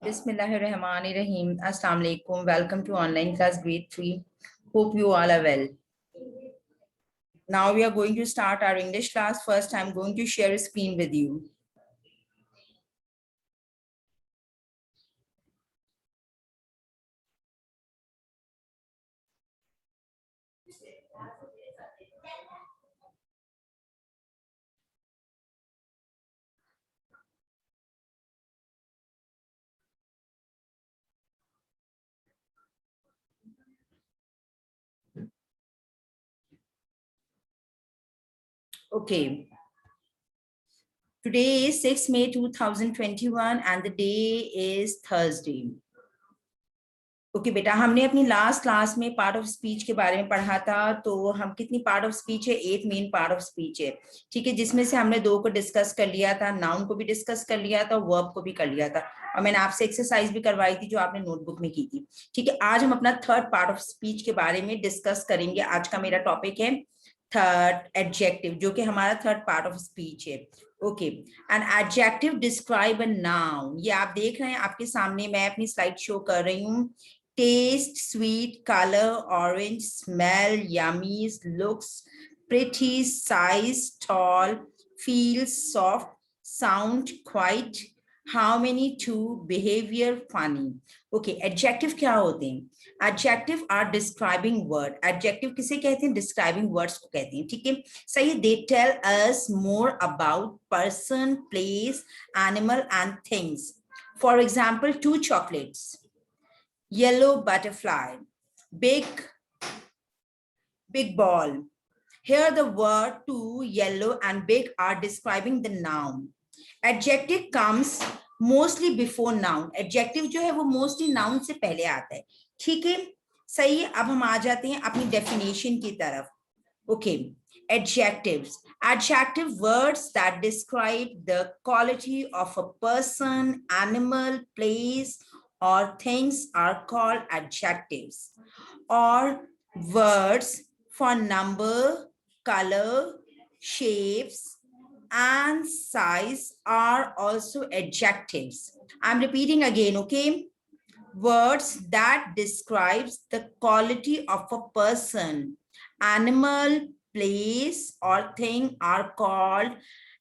Bismillahirrahmanirrahim. Assalamu alaikum. Welcome to online class grade 3. Hope you all are well. Now we are going to start our English class. First, I'm going to share a screen with you. Okay. Today is 6 May 2021 and the day is Thursday. Okay बेटा, हमने अपनी last class में part of speech के बारे में पढ़ा था। तो हम कितनी पार्ट ऑफ स्पीच है? 8 मेन पार्ट ऑफ स्पीच है, ठीक है, जिसमें से हमने 2 को डिस्कस कर लिया था, नाउन को भी डिस्कस कर लिया था, वर्ब को भी कर लिया था, और मैंने आपसे एक्सरसाइज भी करवाई थी जो आपने नोटबुक में की थी, ठीक है। आज हम अपना थर्ड पार्ट ऑफ स्पीच के बारे में डिस्कस करेंगे। आज का मेरा टॉपिक है थर्ड एडजेक्टिव, जो कि हमारा थर्ड पार्ट ऑफ स्पीच है। Okay, an adjective describe a noun. ये आप देख रहे हैं आपके सामने, मैं अपनी स्लाइड शो कर रही हूँ। Taste, sweet, color, orange, smell, yummy, looks, pretty, size, tall, feels, soft, sound, quiet, how many, to, behavior, funny. Okay, adjective क्या होते हैं? Adjective are describing word. Adjective किसे कहते हैं? Describing words को कहते हैं, ठीक है, सही है। They tell us more about person, place, animal and things. For example, 2 chocolates. Yellow butterfly, big ball. Here the word two, yellow and big are describing the noun. Adjective comes mostly before noun. Adjective जो है वो mostly noun से पहले आता है, ठीक है, सही है। अब हम आ जाते हैं अपनी definition की तरफ। Okay, adjectives. Adjective words that describe the quality of a person, animal, place, or things are called adjectives. Or words for number, color, shapes, and size are also adjectives. I'm repeating again, okay? Words that describes the quality of a person, animal, place, or thing are called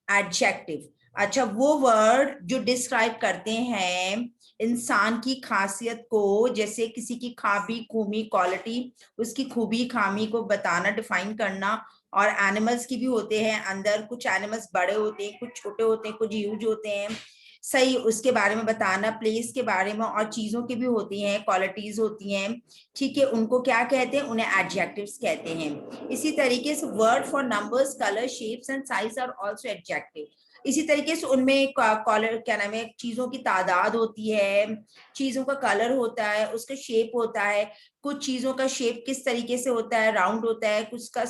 adjective. अच्छा, वो word जो describe करते हैं इंसान की खासियत को, जैसे किसी की खाबी खूबी क्वालिटी, उसकी खूबी खामी को बताना, डिफाइन करना, और एनिमल्स की भी होते हैं अंदर, कुछ एनिमल्स बड़े होते हैं, कुछ छोटे होते हैं, कुछ ह्यूज होते हैं, सही, उसके बारे में बताना, प्लेस के बारे में, और चीजों की भी होती हैं, क्वालिटीज होती हैं, ठीक है, उनको क्या कहते हैं? उन्हें एडजेक्टिव्स कहते हैं। इसी तरीके से word for numbers, colour, shapes and size are also adjective. इसी तरीके से उनमें कलर, क्या नाम है, चीजों की तादाद होती है, चीजों का कलर होता है, उसका शेप होता है, कुछ चीजों का शेप किस तरीके से होता है, राउंड होता है, कुछ का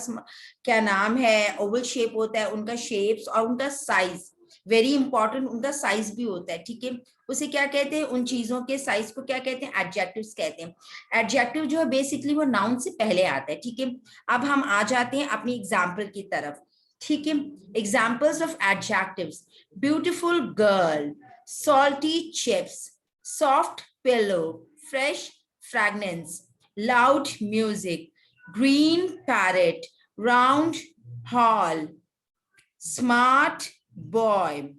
क्या नाम है, ओवल शेप होता है, उनका शेप्स, और उनका साइज, वेरी इंपॉर्टेंट, उनका साइज भी होता है, ठीक है। उसे क्या कहते हैं? उन चीजों के साइज को क्या कहते हैं? एडजेक्टिव्स कहते हैं। एडजेक्टिव जो है बेसिकली वो नाउन से पहले आता है, ठीक है। अब हम आ जाते हैं अपनी एग्जाम्पल की तरफ, ठीक है। Examples of adjectives: beautiful girl, salty chips, soft pillow, fresh fragrance, loud music, green parrot, round hall, smart boy.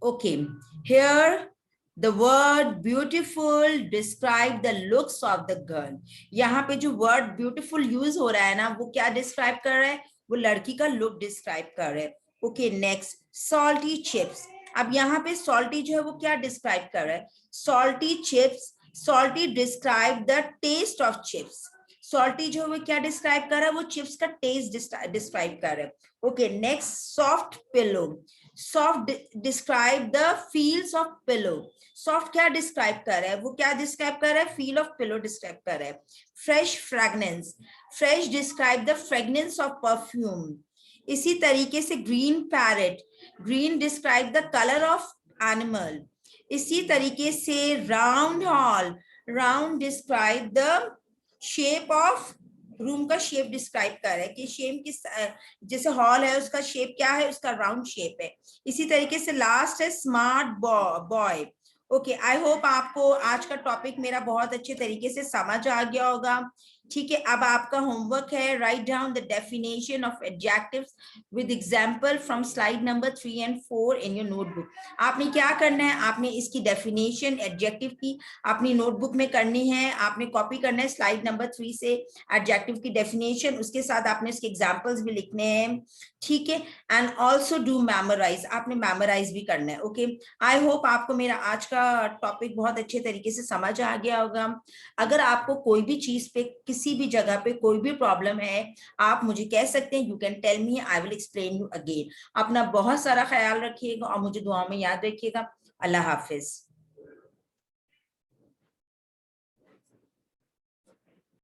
Okay, here the word beautiful describe the looks of the girl. यहाँ पे जो word beautiful use हो रहा है ना, वो क्या describe कर रहा है? वो लड़की का look describe कर रहा है। Okay, next, salty chips. अब यहाँ पे salty जो है वो क्या describe कर रहा है? Salty chips, salty describe the taste of chips. Salty जो है क्या डिस्क्राइब कर रहा है? वो चिप्स का टेस्ट डिस्क्राइब कर रहा है। Okay, next, soft pillow, soft describe the feels of pillow. Soft क्या डिस्क्राइब कर रहा है? वो क्या डिस्क्राइब कर रहा है? फील ऑफ पिलो डिस्क्राइब कर रहा है। Fresh fragrance, fresh describe the fragrance of perfume. इसी तरीके से green parrot, green describe the colour of animal. इसी तरीके से round hall, round describe the shape of room का शेप डिस्क्राइब कर रहा है कि शेप किस जैसे हॉल है उसका शेप क्या है, उसका राउंड शेप है। इसी तरीके से लास्ट है smart boy. Okay, I hope आपको आज का टॉपिक मेरा बहुत अच्छे तरीके से समझ आ गया होगा। ठीक है, अब आपका होमवर्क है, write down the definition of adjectives with example from slide number 3 and 4 in your notebook. आपने क्या करना है, आपने इसकी डेफिनेशन एडजेक्टिव की अपनी नोटबुक में करनी है, आपने कॉपी करना है स्लाइड नंबर 3 से एडजेक्टिव की डेफिनेशन, उसके साथ आपने इसके एग्जांपल्स भी लिखने हैं। ठीक है, एंड ऑल्सो डू मेमोराइज, आपने मेमोराइज भी करना है। ओके, आई होप आपको मेरा आज का टॉपिक बहुत अच्छे तरीके से समझ आ गया होगा। अगर आपको कोई भी चीज पे, किसी भी जगह पे कोई भी प्रॉब्लम है, आप मुझे कह सकते हैं, you can tell me, I will explain you again. अपना बहुत सारा ख्याल रखिएगा और मुझे दुआओं में याद रखिएगा। अल्लाह हाफिज।